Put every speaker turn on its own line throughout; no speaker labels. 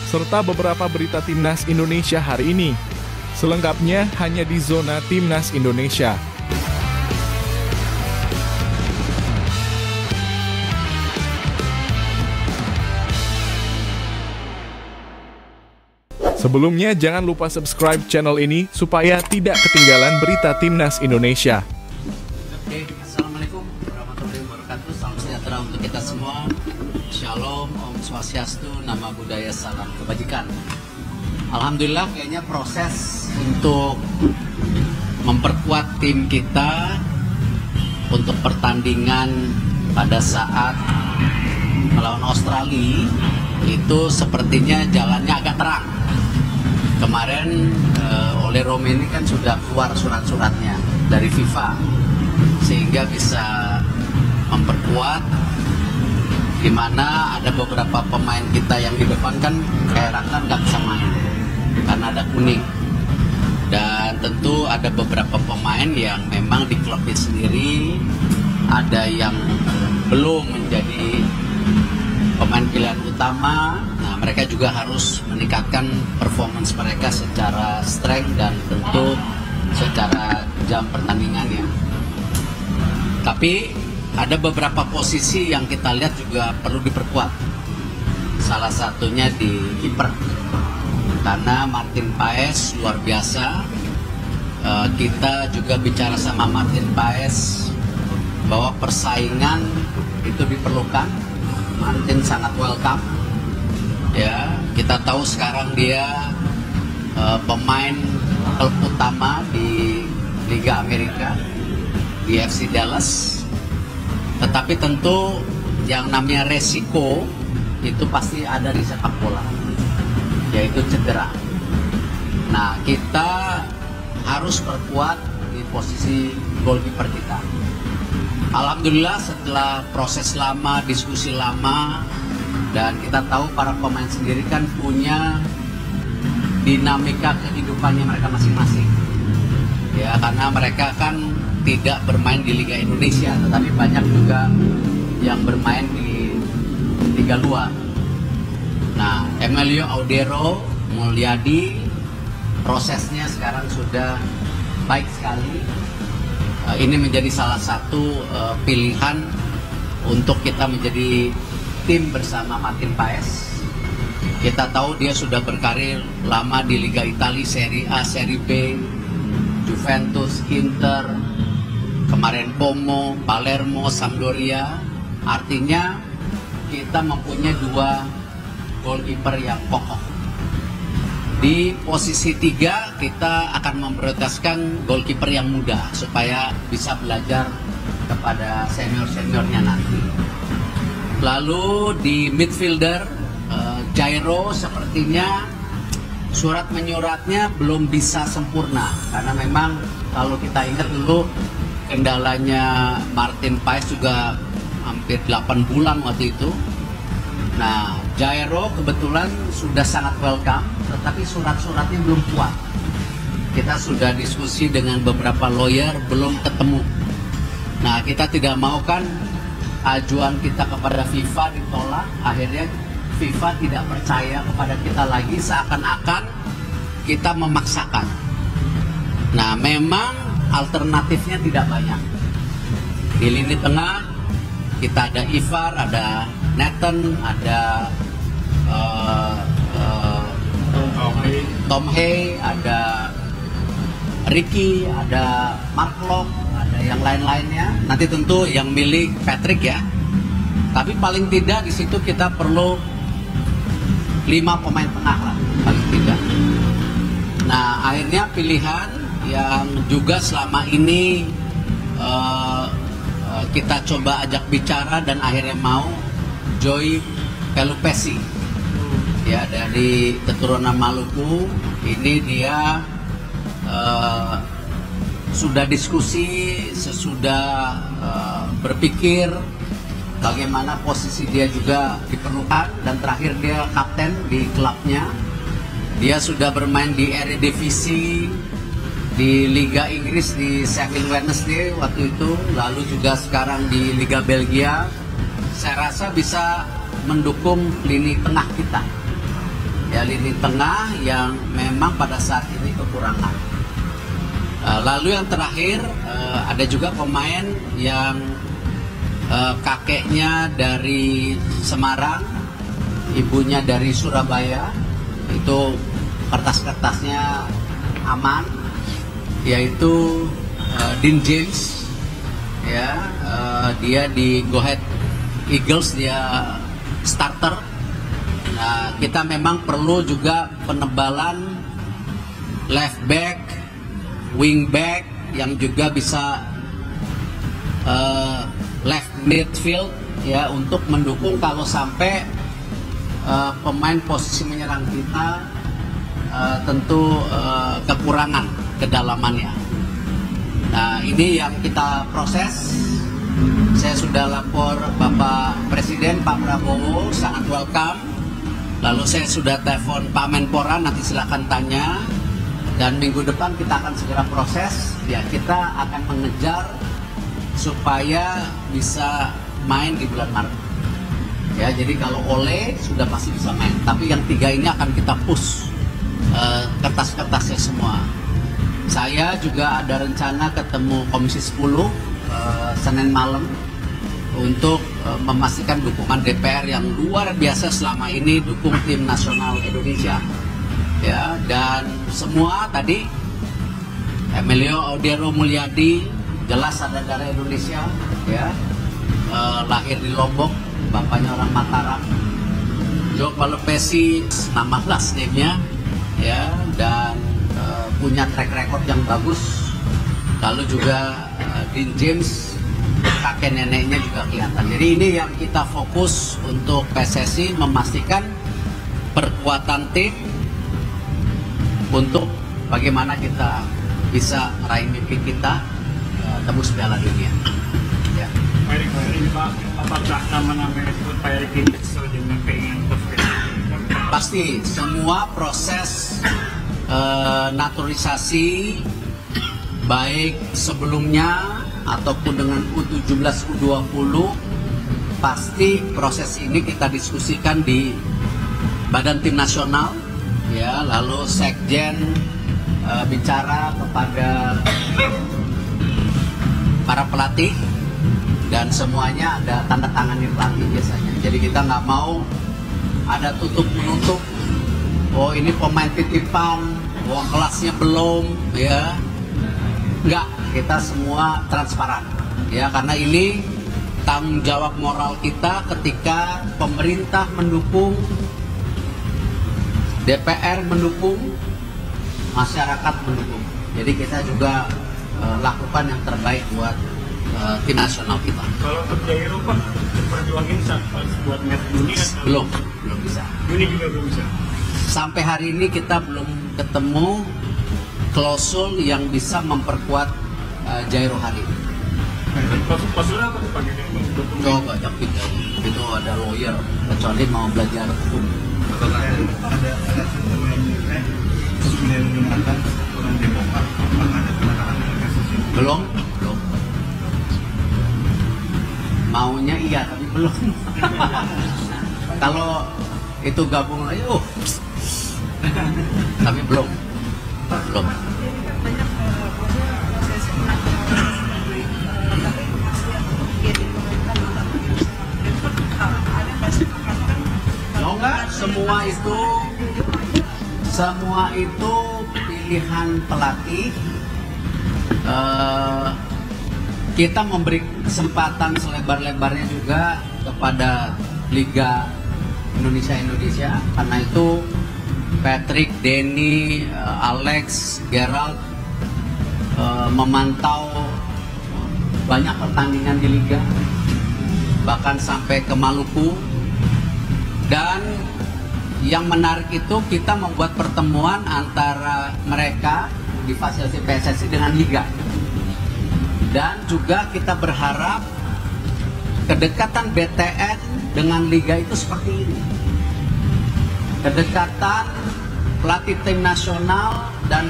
serta beberapa berita Timnas Indonesia hari ini. Selengkapnya hanya di Zona Timnas Indonesia. Sebelumnya, jangan lupa subscribe channel ini supaya tidak ketinggalan berita Timnas Indonesia.
Oke, Assalamualaikum warahmatullahi wabarakatuh. Salam sejahtera untuk kita semua. Shalom, Om Swastiastu, Nama Budaya, Salam Kebajikan. Alhamdulillah, kayaknya proses untuk memperkuat tim kita untuk pertandingan pada saat melawan Australia itu sepertinya jalannya agak terang. Kemarin oleh Romi ini kan sudah keluar surat-suratnya dari FIFA sehingga bisa memperkuat, di mana ada beberapa pemain kita yang di depan kan kayak Ragnar nggak bisa main karena ada kuning, dan tentu ada beberapa pemain yang memang di klubnya sendiri ada yang belum menjadi pemain pilihan utama. Nah, mereka juga harus meningkatkan performance mereka secara strength dan tentu secara jam pertandingannya. Tapi ada beberapa posisi yang kita lihat juga perlu diperkuat. Salah satunya di kiper, karena Martin Paes luar biasa. Kita juga bicara sama Martin Paes bahwa persaingan itu diperlukan. Martin sangat welcome, ya. Kita tahu sekarang dia pemain klub utama di Liga Amerika, di FC Dallas. Tetapi tentu yang namanya resiko itu pasti ada di sepak bola, yaitu cedera. Nah, kita harus perkuat di posisi goalkeeper kita. Alhamdulillah, setelah proses lama, diskusi lama, dan kita tahu para pemain sendiri kan punya dinamika kehidupannya mereka masing-masing, ya, karena mereka kan tidak bermain di Liga Indonesia, tetapi banyak juga yang bermain di Liga luar. Nah, Emilio Audero Mulyadi prosesnya sekarang sudah baik sekali. Ini menjadi salah satu pilihan untuk kita menjadi tim bersama Martin Paes. Kita tahu dia sudah berkarir lama di Liga Italia, Serie A, Serie B, Juventus, Inter, kemarin Como, Palermo, Sampdoria. Artinya kita mempunyai dua goalkeeper yang kokoh. Di posisi 3 kita akan memprioritaskan goalkeeper yang muda supaya bisa belajar kepada senior-seniornya nanti. Lalu di midfielder, Jairo sepertinya surat menyuratnya belum bisa sempurna, karena memang kalau kita ingat dulu kendalanya Martin Paes juga hampir 8 bulan waktu itu. Nah, Jairo kebetulan sudah sangat welcome, tetapi surat-suratnya belum kuat. Kita sudah diskusi dengan beberapa lawyer, belum ketemu. Nah, kita tidak mau kan ajuan kita kepada FIFA ditolak, akhirnya FIFA tidak percaya kepada kita lagi, seakan-akan kita memaksakan. Nah, memang alternatifnya tidak banyak. Di lini tengah kita ada Ivar, ada Nathan, ada Tom Hay, ada Ricky, ada Mark Locke, ada yang lain-lainnya. Nanti tentu yang milih Patrick, ya. Tapi paling tidak di situ kita perlu 5 pemain tengah lah, paling tidak. Nah, akhirnya pilihan yang juga selama ini kita coba ajak bicara dan akhirnya mau, Joy Pelupesi, ya, dari keturunan Maluku. Ini dia sudah diskusi, sesudah berpikir bagaimana posisi dia juga diperlukan, dan terakhir dia kapten di klubnya. Dia sudah bermain di Eredivisie, di Liga Inggris di Sheffield Wednesday waktu itu, lalu juga sekarang di Liga Belgia. Saya rasa bisa mendukung lini tengah kita. ya lini tengah yang memang pada saat ini kekurangan. Lalu yang terakhir ada juga pemain yang kakeknya dari Semarang, ibunya dari Surabaya, itu kertas-kertasnya aman, yaitu Dean James, ya, dia di Go Ahead Eagles, dia starter. Nah, kita memang perlu juga penebalan left back, wing back yang juga bisa left midfield, ya, untuk mendukung kalau sampai pemain posisi menyerang kita tentu kekurangan kedalamannya. Nah, ini yang kita proses. Saya sudah lapor Bapak Presiden, Pak Prabowo, sangat welcome. Lalu saya sudah telepon Pak Menpora, nanti silakan tanya. Dan minggu depan kita akan segera proses. Ya, kita akan mengejar supaya bisa main di bulan Maret. Ya, jadi kalau Ole sudah pasti bisa main. Tapi yang 3 ini akan kita push kertas-kertasnya semua. Saya juga ada rencana ketemu Komisi 10 Senin malam untuk memastikan dukungan DPR yang luar biasa selama ini dukung tim nasional Indonesia, ya, dan semua tadi Emilio Audiero Mulyadi jelas ada darah Indonesia, ya, lahir di Lombok, bapaknya orang Mataram. Joe Palopesi nama last name-nya, ya, dan punya track record yang bagus. Lalu juga Dean James, kakek neneknya juga kelihatan. Jadi ini yang kita fokus untuk PSSI, memastikan perkuatan tim untuk bagaimana kita bisa meraih mimpi kita tembus Piala Dunia. Ya.
Baik, ini Pak, apakah nama-nama yang disebut Pak Erick ini sesuai dengan keinginan Presiden?
Pasti semua proses naturalisasi baik sebelumnya ataupun dengan U17, U20, pasti proses ini kita diskusikan di Badan Tim Nasional, ya, lalu Sekjen bicara kepada para pelatih dan semuanya ada tanda tangan pelatih biasanya. Jadi kita nggak mau ada tutup menutup. Oh, ini pemain titipan, oh kelasnya belum, ya. Enggak, kita semua transparan, ya, karena ini tanggung jawab moral kita ketika pemerintah mendukung, DPR mendukung, masyarakat mendukung. Jadi kita juga lakukan yang terbaik buat tim nasional kita.
Kalau untuk Jairo Pak, perjuangin buat match Juni kan?
Belum bisa.
Juni juga belum bisa.
Sampai hari ini kita belum ketemu klausul yang bisa memperkuat Jairo hari ini.
Klausul apa tuh Pak?
Coba tapi itu ada lawyer, kecuali mau belajar hukum.
Ada
Belum. Maunya iya tapi belum. Kalau itu gabung aja, tapi belum. Enggak, semua itu pilihan pelatih. Kita memberi kesempatan selebar-lebarnya juga kepada Liga Indonesia, karena itu Patrick, Denny, Alex, Gerald memantau banyak pertandingan di Liga, bahkan sampai ke Maluku. Dan yang menarik itu kita membuat pertemuan antara mereka di fasilitasi PSSI dengan Liga. Dan juga kita berharap kedekatan BTN dengan Liga itu seperti ini. Kedekatan pelatih tim nasional dan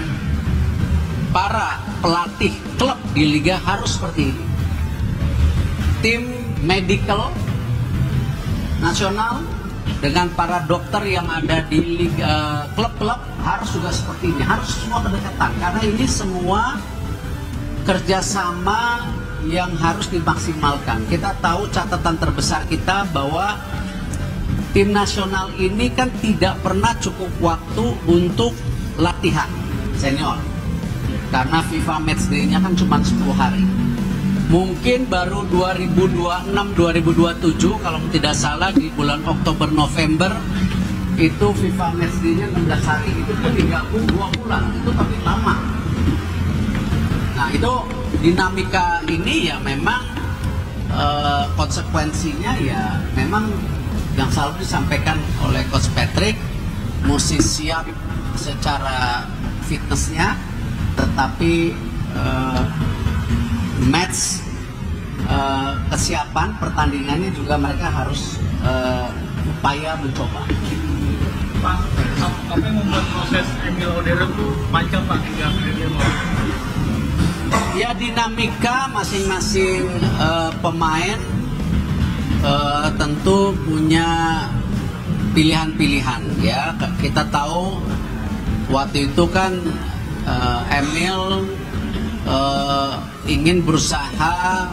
para pelatih klub di Liga harus seperti ini. Tim medical nasional dengan para dokter yang ada di klub-klub harus juga seperti ini, harus semua kedekatan karena ini semua kerjasama yang harus dimaksimalkan. Kita tahu catatan terbesar kita bahwa tim nasional ini kan tidak pernah cukup waktu untuk latihan senior karena FIFA Matchday-nya kan cuma 10 hari. Mungkin baru 2026-2027 kalau tidak salah di bulan Oktober November itu FIFA Matchday-nya 16 hari, itu pun digabung 2 bulan, itu tapi lama. Nah itu dinamika ini ya memang konsekuensinya ya memang yang selalu disampaikan oleh Coach Patrick, mesti siap secara fitnessnya, tetapi match kesiapan pertandingannya juga mereka harus upaya mencoba.
Pak, apa yang membuat proses Emil Odero itu panjang Pak hingga akhirnya
Ya dinamika masing-masing pemain tentu punya pilihan-pilihan ya. Kita tahu waktu itu kan Emil ingin berusaha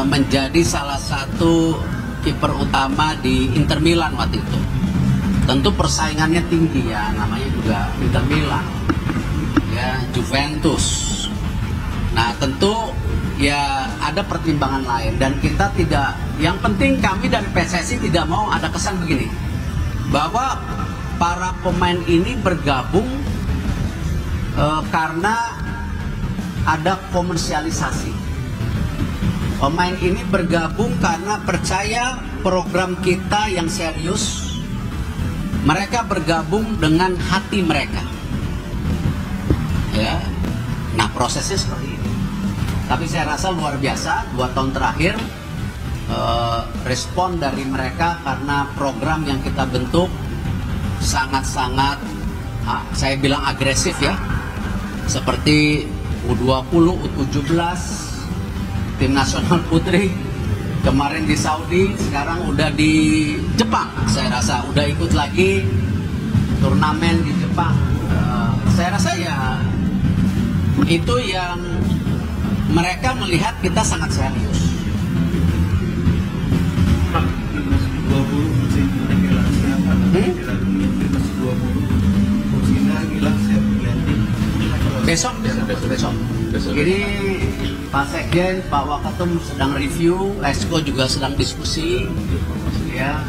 menjadi salah satu kiper utama di Inter Milan waktu itu. Tentu persaingannya tinggi ya, namanya juga Inter Milan, ya Juventus. Nah tentu ya ada pertimbangan lain dan kita tidak. Yang penting kami dari PSSI tidak mau ada kesan begini, bahwa para pemain ini bergabung karena ada komersialisasi. Pemain ini bergabung karena percaya program kita yang serius. Mereka bergabung dengan hati mereka. Ya. Nah, prosesnya seperti ini. Tapi saya rasa luar biasa 2 tahun terakhir respon dari mereka karena program yang kita bentuk sangat-sangat saya bilang agresif ya. Seperti U20, U17, tim nasional putri, kemarin di Saudi, sekarang udah di Jepang. Saya rasa udah ikut lagi turnamen di Jepang. Saya rasa ya itu yang mereka melihat kita sangat serius.
Pak, 20 musim hilang siapa? Timnas 20 musim hilang siapa ganti?
Besok. Jadi Pak Sekjen, Pak Wakatum sedang review, Esko juga sedang diskusi. Ya,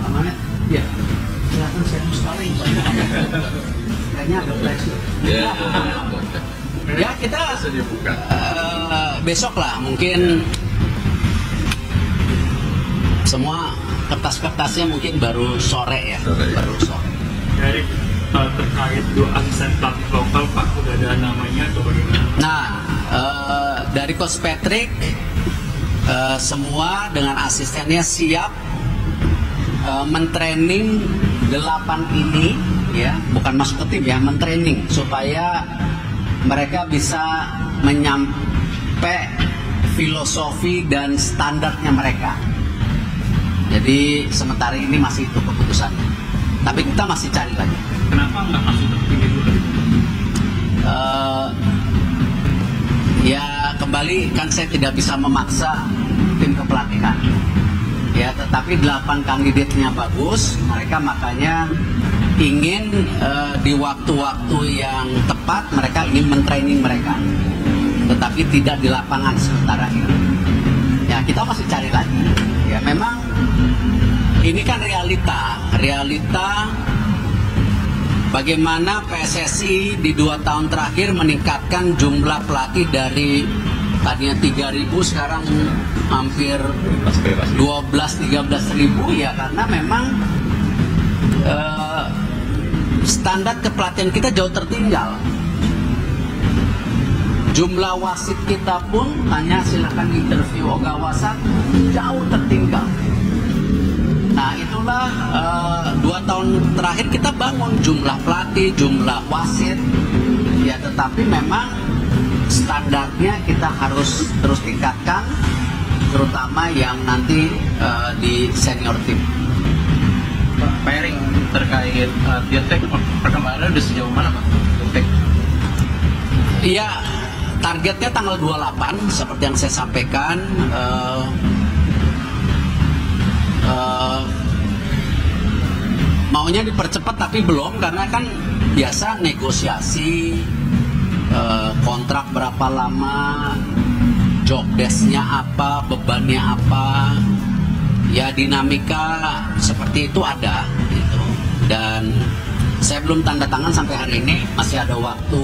namanya? Ya. Kelihatan serius sekali. Kayaknya ada pressure. Ya kita besok lah mungkin semua kertas-kertasnya mungkin baru sore ya. Baru sore.
Dari terkait 2 asisten pelatih lokal Pak, sudah ada namanya atau bagaimana?
Nah, dari Coach Patrick semua dengan asistennya siap mentraining 8 ini ya, bukan masuk ke tim ya, mentraining supaya mereka bisa menyampe filosofi dan standarnya mereka. Jadi sementara ini masih itu keputusannya. Tapi kita masih cari lagi.
Kenapa nggak langsung terpilih dulu?
Ya kembali kan saya tidak bisa memaksa tim kepelatihan. Ya tetapi 8 kandidatnya bagus, mereka makanya ingin di waktu-waktu yang tepat mereka ingin mentraining mereka, tetapi tidak di lapangan sementara ini. Ya kita masih cari lagi. Ya memang ini kan realita bagaimana PSSI di 2 tahun terakhir meningkatkan jumlah pelatih dari tadinya 3.000 sekarang hampir 12-13 ribu ya, karena memang standar kepelatihan kita jauh tertinggal. Jumlah wasit kita pun hanya silakan interview Ogawa jauh tertinggal. Nah itulah 2 tahun terakhir kita bangun jumlah pelatih, jumlah wasit ya, tetapi memang standarnya kita harus terus tingkatkan, terutama yang nanti di senior tim.
target Dirtek perkembangannya udah sejauh mana Pak? Dirtek?
Iya, targetnya tanggal 28 seperti yang saya sampaikan. Maunya dipercepat tapi belum, karena kan biasa negosiasi, kontrak berapa lama, job desk-nya apa, bebannya apa, ya dinamika seperti itu ada gitu. Dan saya belum tanda tangan sampai hari ini, masih ada waktu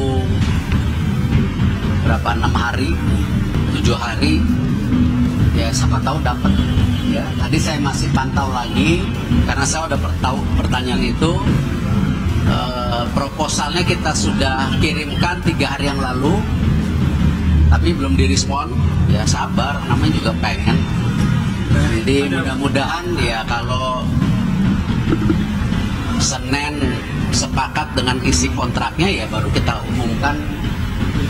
berapa, 6 hari, 7 hari, ya siapa tahu dapat. Ya, tadi saya masih pantau lagi karena saya udah tahu pertanyaan itu. Proposalnya kita sudah kirimkan 3 hari yang lalu, tapi belum direspon. Ya sabar, namanya juga pengen. Jadi mudah-mudahan ya kalau Senin sepakat dengan isi kontraknya, ya baru kita umumkan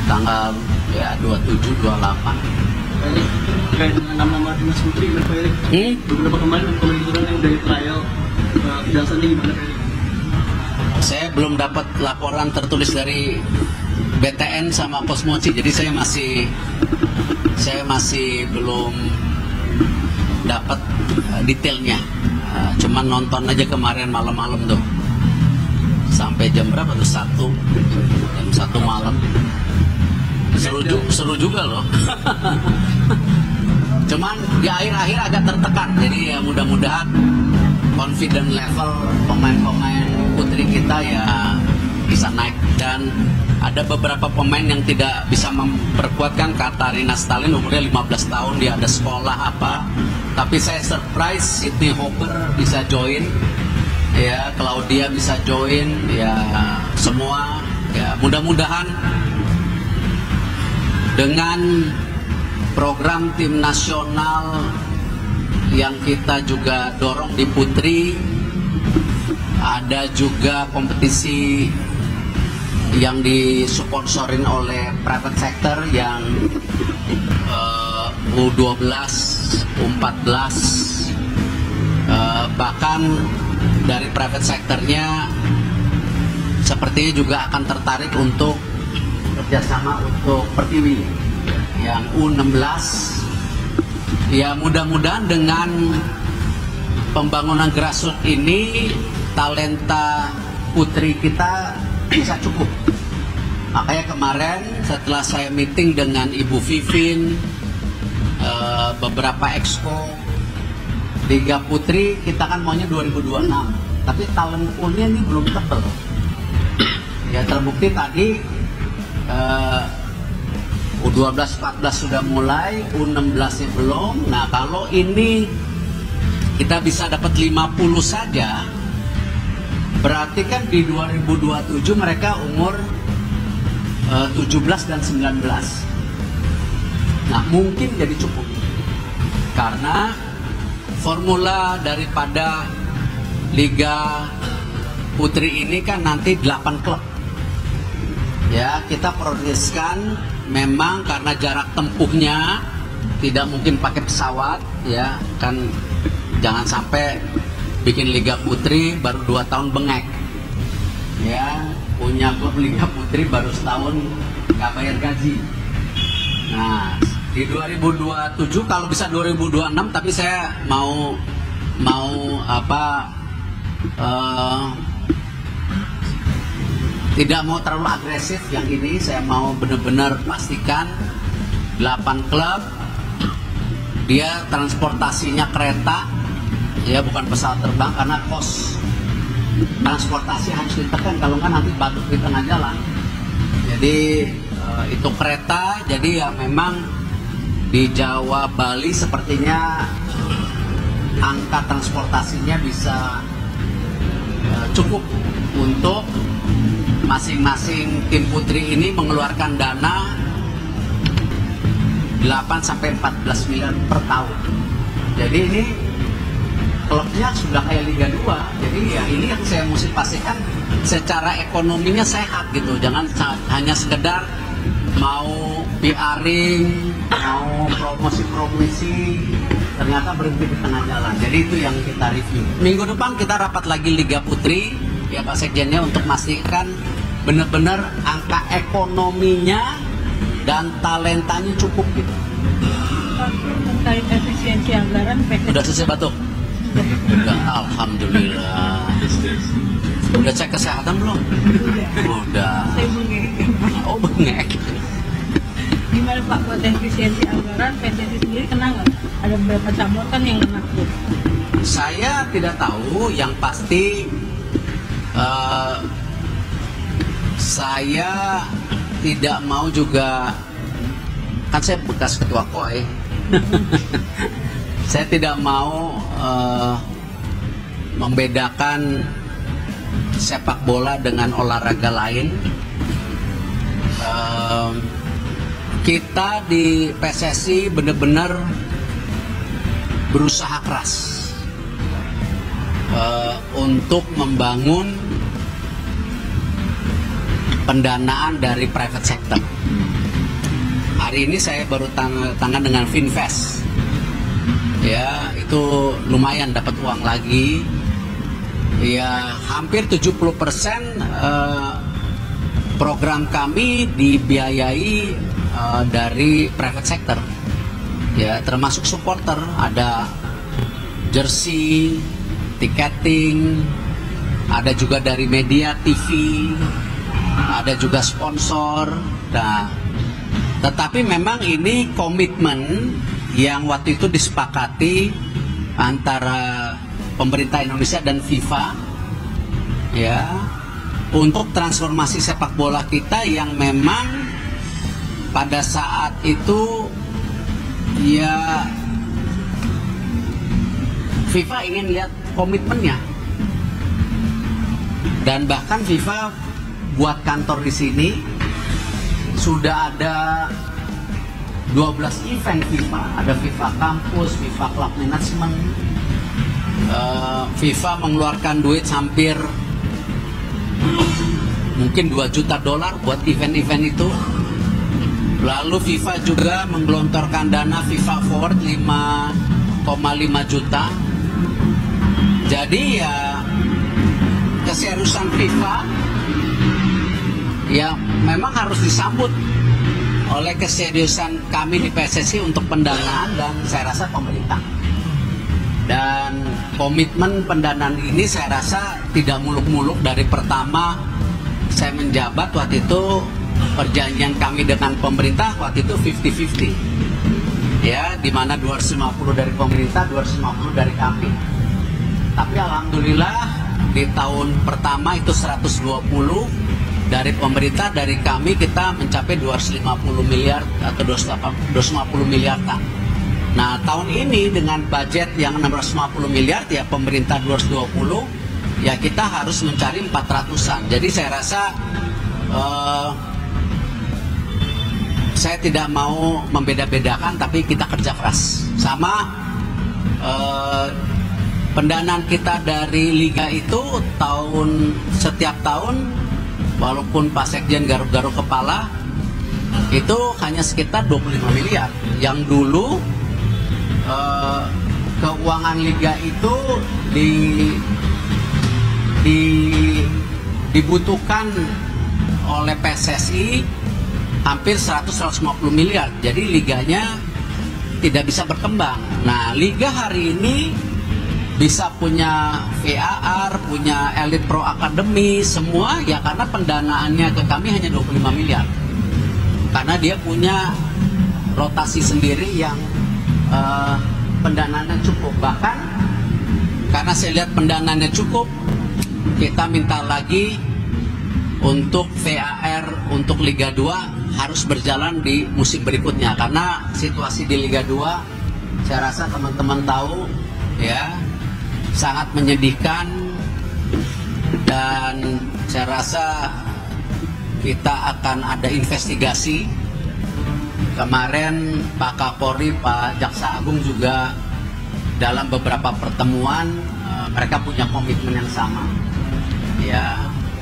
tanggal ya 27, 28.
Terkait dengan nama Timnas Putri, Pak Erik, beberapa kemarin pemain yang dari trial, kejelasannya gimana Pak Erik?
Saya belum dapat laporan tertulis dari BTN sama Kosmoci, jadi saya masih belum dapat detailnya. Cuman nonton aja kemarin malam-malam tuh, sampai jam berapa tuh? Jam 1 malam. Seru juga loh. Cuman di akhir-akhir agak tertekan, jadi ya mudah-mudahan confident level pemain-pemain putri kita ya bisa naik. Dan ada beberapa pemain yang tidak bisa memperkuatkan. Katarina Stalin umurnya 15 tahun, dia ada sekolah apa, tapi saya surprise Sydney Hopper bisa join, ya Claudia bisa join, ya semua ya mudah-mudahan dengan program tim nasional yang kita juga dorong di putri, ada juga kompetisi yang disponsorin oleh private sector yang U12, U14, bahkan dari private sectornya sepertinya juga akan tertarik untuk kerjasama untuk Pertiwi yang U16. Ya mudah-mudahan dengan pembangunan grassroots ini talenta putri kita bisa cukup. Makanya kemarin setelah saya meeting dengan Ibu Vivin, beberapa exco Liga Putri, kita kan maunya 2026, tapi talent poolnya ini belum tebel. Ya terbukti tadi U12, 14 sudah mulai, U16-nya belum. Nah kalau ini kita bisa dapat 50 saja, berarti kan di 2027 mereka umur 17 dan 19. Nah mungkin jadi cukup, karena formula daripada Liga Putri ini kan nanti 8 klub. Ya kita prioritaskan memang karena jarak tempuhnya tidak mungkin pakai pesawat, ya kan, jangan sampai bikin Liga Putri baru 2 tahun bengek, ya punya klub Liga Putri baru setahun nggak bayar gaji. Nah di 2027 kalau bisa 2026, tapi saya mau tidak mau terlalu agresif yang ini. Saya mau benar-benar pastikan 8 klub, dia transportasinya kereta, ya bukan pesawat terbang, karena kos transportasi harus ditekan, kalau nggak nanti batuk di tengah jalan. Jadi itu kereta, jadi ya memang di Jawa Bali sepertinya angka transportasinya bisa cukup untuk masing-masing tim putri ini mengeluarkan dana 8-14 miliar per tahun. Jadi ini klubnya sudah kayak Liga 2. Jadi ya ini yang saya mesti pastikan secara ekonominya sehat gitu. Jangan hanya sekedar mau PR-ing, mau promosi-promosi, ternyata berhenti di tengah jalan. Jadi itu yang kita review. Minggu depan kita rapat lagi Liga Putri. ya Pak Sekjennya untuk memastikan benar-benar angka ekonominya dan talentanya cukup gitu.
Terkait efisiensi anggaran
Udah selesai Batuk? Udah, alhamdulillah. Udah cek kesehatan belum? Udah.
saya bengek.
Oh bengek.
Gimana Pak buat efisiensi anggaran PSSI sendiri kena nggak? Ada beberapa cabur kan yang kena tuh.
Saya tidak tahu, yang pasti saya tidak mau juga, kan saya bekas ketua KOI. Saya tidak mau membedakan sepak bola dengan olahraga lain. Kita di PSSI benar-benar berusaha keras untuk membangun pendanaan dari private sector. Hari ini saya baru tangan dengan Finvest. Ya, itu lumayan dapat uang lagi. Ya, hampir 70% program kami dibiayai dari private sector. Ya, termasuk supporter, ada jersey, tiketing, ada juga dari media TV, ada juga sponsor. Nah, tetapi memang ini komitmen yang waktu itu disepakati antara pemerintah Indonesia dan FIFA, ya, untuk transformasi sepak bola kita yang memang pada saat itu ya FIFA ingin lihat komitmennya, dan bahkan FIFA buat kantor di sini sudah ada 12 event FIFA, ada FIFA Kampus, FIFA Club Management. FIFA mengeluarkan duit hampir mungkin $2 juta buat event-event itu. Lalu FIFA juga menggelontorkan dana FIFA Forward 5,5 juta. Jadi ya keseriusan FIFA ya memang harus disambut oleh keseriusan kami di PSSI untuk pendanaan dan saya rasa pemerintah. Dan komitmen pendanaan ini saya rasa tidak muluk-muluk. Dari pertama saya menjabat waktu itu, perjanjian kami dengan pemerintah waktu itu 50-50. Ya, di mana 250 dari pemerintah, 250 dari kami. Tapi alhamdulillah di tahun pertama itu 120 dari pemerintah, dari kami kita mencapai 250 miliar atau 250 miliar tak. Nah, tahun ini dengan budget yang 650 miliar ya pemerintah 220, ya kita harus mencari 400-an. Jadi saya rasa saya tidak mau membeda-bedakan, tapi kita kerja keras. Sama pendanaan kita dari liga itu setiap tahun, walaupun Pak Sekjen garuk-garuk kepala, itu hanya sekitar 25 miliar. Yang dulu keuangan liga itu dibutuhkan oleh PSSI hampir 100-150 miliar. Jadi liganya tidak bisa berkembang. Nah, liga hari ini bisa punya VAR, punya Elite Pro Academy, semua ya karena pendanaannya ke kami hanya 25 miliar. Karena dia punya rotasi sendiri yang pendanaannya cukup. Bahkan karena saya lihat pendanaannya cukup, kita minta lagi untuk VAR untuk Liga 2 harus berjalan di musim berikutnya. Karena situasi di Liga 2 saya rasa teman-teman tahu ya, sangat menyedihkan, dan saya rasa kita akan ada investigasi. Kemarin Pak Kapolri, Pak Jaksa Agung juga dalam beberapa pertemuan mereka punya komitmen yang sama. Ya,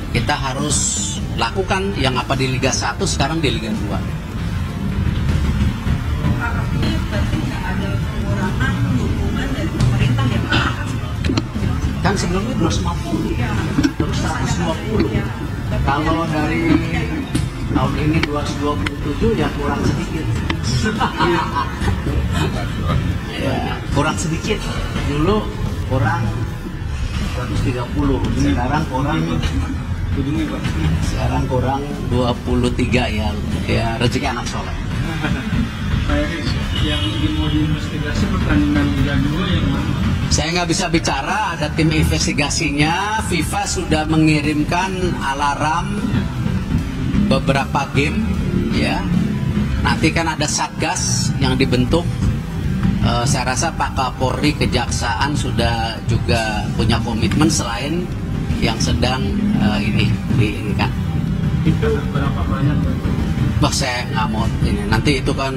kita harus lakukan yang apa di Liga 1 sekarang di Liga 2.
Artinya berarti nggak ada pengurangan dukungan dari pemerintah ya Pak?
Kan sebelumnya 250, terus 100. 220. Kalau dari tahun ini 227 ya kurang sedikit. Ya, kurang sedikit. Dulu kurang 130, sekarang kurang 23 ya. Ya rezeki anak soleh.
Pak Erik, yang mau diinvestigasi pertandingan Liga 2 yang mana?
Saya nggak bisa bicara, ada tim investigasinya. FIFA sudah mengirimkan alarm beberapa game, ya. Nanti kan ada satgas yang dibentuk. Saya rasa Pak Kapolri, Kejaksaan sudah juga punya komitmen selain yang sedang ini kan.
Itu berapa banyak?
Bah, saya nggak mau ini. Nanti itu kan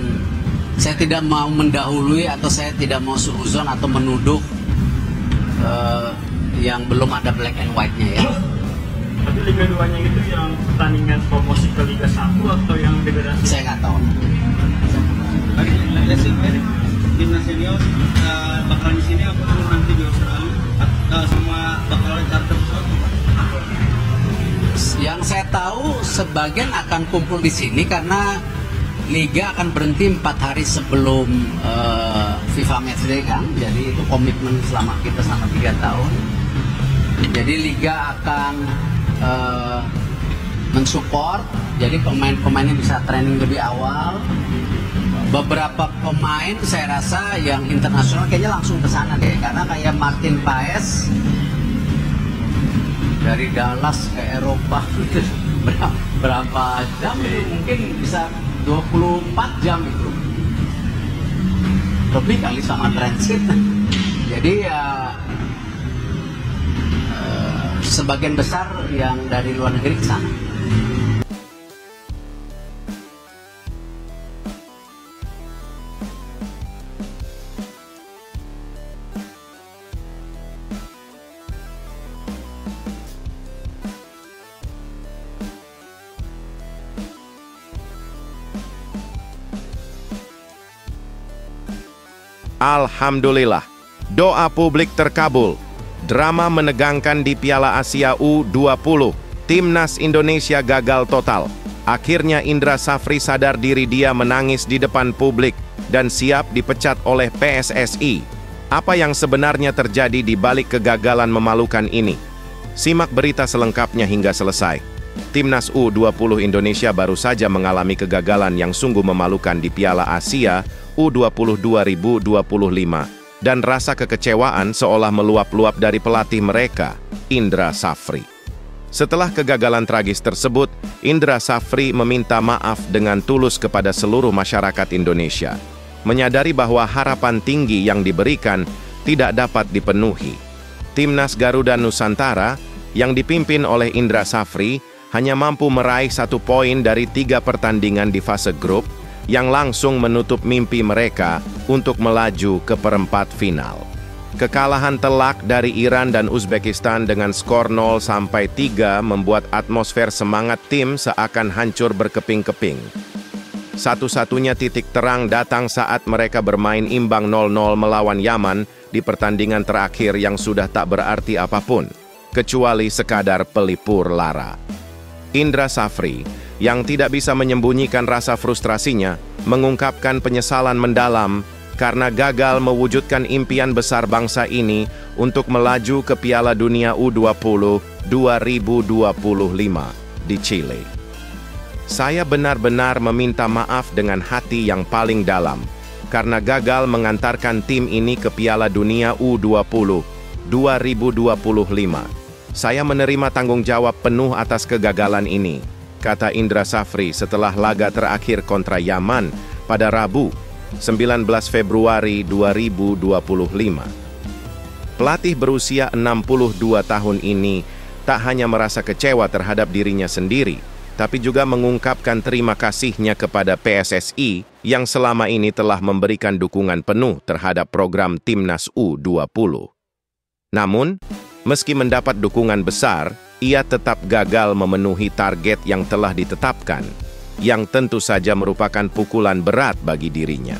saya tidak mau mendahului atau saya tidak mau suuzon atau menuduh yang belum ada black and white-nya ya.
Tapi Liga 2-nya itu yang pertandingan promosi ke Liga 1 atau yang degradasi?
Saya nggak tahu.
Timnas senior bakal di sini apa nanti di Australia? Semua bakal charter pesawat?
Yang saya tahu sebagian akan kumpul di sini karena Liga akan berhenti 4 hari sebelum FIFA Matchday kan. Jadi itu komitmen selama kita selama 3 tahun. Jadi Liga akan mensupport. Jadi pemain-pemainnya bisa training lebih awal. Beberapa pemain saya rasa yang internasional kayaknya langsung ke sana deh. Karena kayak Martin Paes dari Dallas ke Eropa berapa jam itu mungkin bisa 24 jam itu lebih kali sama transit. Jadi ya sebagian besar yang dari luar negeri ke sana.
Alhamdulillah, doa publik terkabul. Drama menegangkan di Piala Asia U20. Timnas Indonesia gagal total. Akhirnya Indra Safri sadar diri dia menangis di depan publik dan siap dipecat oleh PSSI. Apa yang sebenarnya terjadi di balik kegagalan memalukan ini? Simak berita selengkapnya hingga selesai. Timnas U20 Indonesia baru saja mengalami kegagalan yang sungguh memalukan di Piala Asia U20 2025 dan rasa kekecewaan seolah meluap-luap dari pelatih mereka, Indra Safri. Setelah kegagalan tragis tersebut, Indra Safri meminta maaf dengan tulus kepada seluruh masyarakat Indonesia, menyadari bahwa harapan tinggi yang diberikan tidak dapat dipenuhi. Timnas Garuda Nusantara yang dipimpin oleh Indra Safri hanya mampu meraih 1 poin dari 3 pertandingan di fase grup yang langsung menutup mimpi mereka untuk melaju ke perempat final. Kekalahan telak dari Iran dan Uzbekistan dengan skor 0-3 membuat atmosfer semangat tim seakan hancur berkeping-keping. Satu-satunya titik terang datang saat mereka bermain imbang 0-0 melawan Yaman di pertandingan terakhir yang sudah tak berarti apapun, kecuali sekadar pelipur lara. Indra Safri, yang tidak bisa menyembunyikan rasa frustrasinya, mengungkapkan penyesalan mendalam karena gagal mewujudkan impian besar bangsa ini untuk melaju ke Piala Dunia U20 2025 di Chile. Saya benar-benar meminta maaf dengan hati yang paling dalam karena gagal mengantarkan tim ini ke Piala Dunia U20 2025. Saya menerima tanggung jawab penuh atas kegagalan ini, kata Indra Safri setelah laga terakhir kontra Yaman pada Rabu, 19 Februari 2025. Pelatih berusia 62 tahun ini tak hanya merasa kecewa terhadap dirinya sendiri, tapi juga mengungkapkan terima kasihnya kepada PSSI yang selama ini telah memberikan dukungan penuh terhadap program Timnas U20. Namun, meski mendapat dukungan besar, ia tetap gagal memenuhi target yang telah ditetapkan, yang tentu saja merupakan pukulan berat bagi dirinya.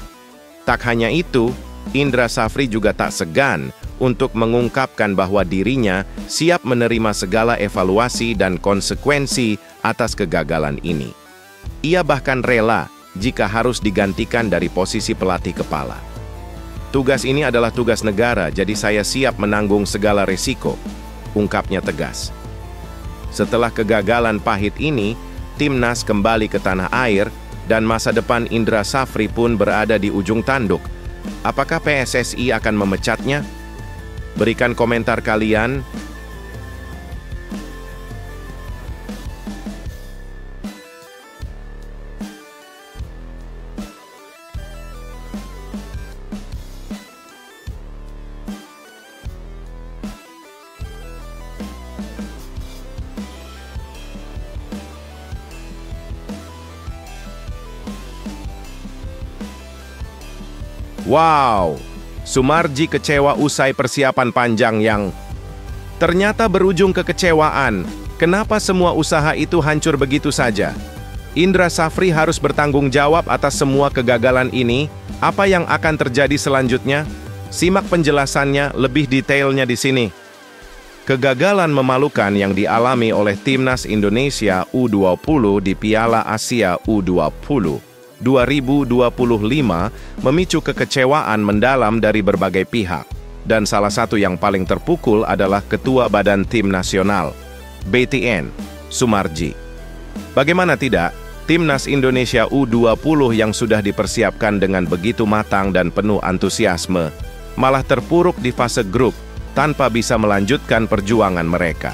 Tak hanya itu, Indra Safri juga tak segan untuk mengungkapkan bahwa dirinya siap menerima segala evaluasi dan konsekuensi atas kegagalan ini. Ia bahkan rela jika harus digantikan dari posisi pelatih kepala. Tugas ini adalah tugas negara, jadi saya siap menanggung segala resiko, ungkapnya tegas. Setelah kegagalan pahit ini, timnas kembali ke tanah air dan masa depan Indra Safri pun berada di ujung tanduk. Apakah PSSI akan memecatnya? Berikan komentar kalian. Wow, Sumarji kecewa usai persiapan panjang yang ternyata berujung kekecewaan. Kenapa semua usaha itu hancur begitu saja? Indra Safri harus bertanggung jawab atas semua kegagalan ini. Apa yang akan terjadi selanjutnya? Simak penjelasannya lebih detailnya di sini. Kegagalan memalukan yang dialami oleh Timnas Indonesia U20 di Piala Asia U20 2025 memicu kekecewaan mendalam dari berbagai pihak, dan salah satu yang paling terpukul adalah Ketua Badan Tim Nasional, BTN, Sumarji. Bagaimana tidak, Timnas Indonesia U20 yang sudah dipersiapkan dengan begitu matang dan penuh antusiasme, malah terpuruk di fase grup tanpa bisa melanjutkan perjuangan mereka.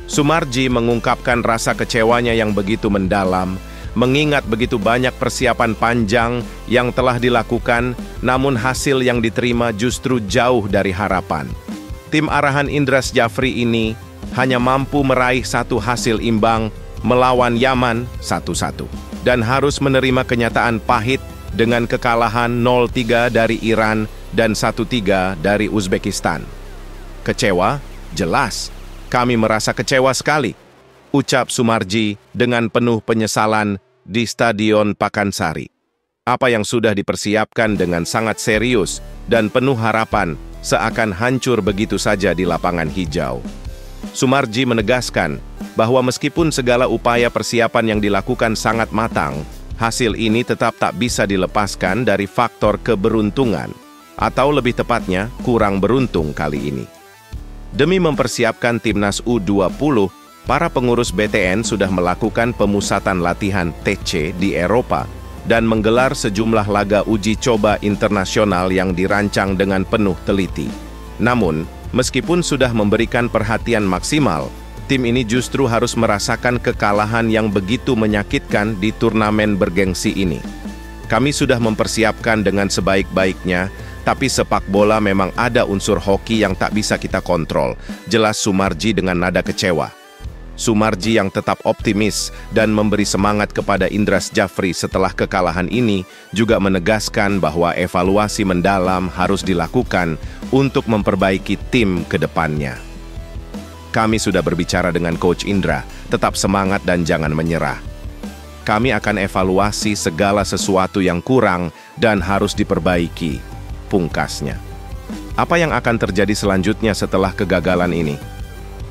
Sumarji mengungkapkan rasa kecewanya yang begitu mendalam, mengingat begitu banyak persiapan panjang yang telah dilakukan, namun hasil yang diterima justru jauh dari harapan. Tim arahan Indra Safri ini hanya mampu meraih satu hasil imbang melawan Yaman 1-1, dan harus menerima kenyataan pahit dengan kekalahan 0-3 dari Iran dan 1-3 dari Uzbekistan. Kecewa? Jelas, kami merasa kecewa sekali, ucap Sumarji dengan penuh penyesalan di Stadion Pakansari. Apa yang sudah dipersiapkan dengan sangat serius dan penuh harapan seakan hancur begitu saja di lapangan hijau. Sumarji menegaskan bahwa meskipun segala upaya persiapan yang dilakukan sangat matang, hasil ini tetap tak bisa dilepaskan dari faktor keberuntungan, atau lebih tepatnya kurang beruntung kali ini. Demi mempersiapkan Timnas U20, para pengurus BTN sudah melakukan pemusatan latihan TC di Eropa dan menggelar sejumlah laga uji coba internasional yang dirancang dengan penuh teliti. Namun, meskipun sudah memberikan perhatian maksimal, tim ini justru harus merasakan kekalahan yang begitu menyakitkan di turnamen bergengsi ini. Kami sudah mempersiapkan dengan sebaik-baiknya, tapi sepak bola memang ada unsur hoki yang tak bisa kita kontrol, jelas Sumarji dengan nada kecewa. Sumarji yang tetap optimis dan memberi semangat kepada Indra Safri setelah kekalahan ini juga menegaskan bahwa evaluasi mendalam harus dilakukan untuk memperbaiki tim ke depannya. Kami sudah berbicara dengan Coach Indra, tetap semangat dan jangan menyerah. Kami akan evaluasi segala sesuatu yang kurang dan harus diperbaiki, pungkasnya. Apa yang akan terjadi selanjutnya setelah kegagalan ini?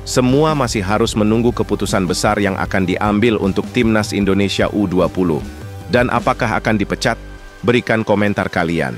Semua masih harus menunggu keputusan besar yang akan diambil untuk Timnas Indonesia U20. Dan apakah akan dipecat? Berikan komentar kalian.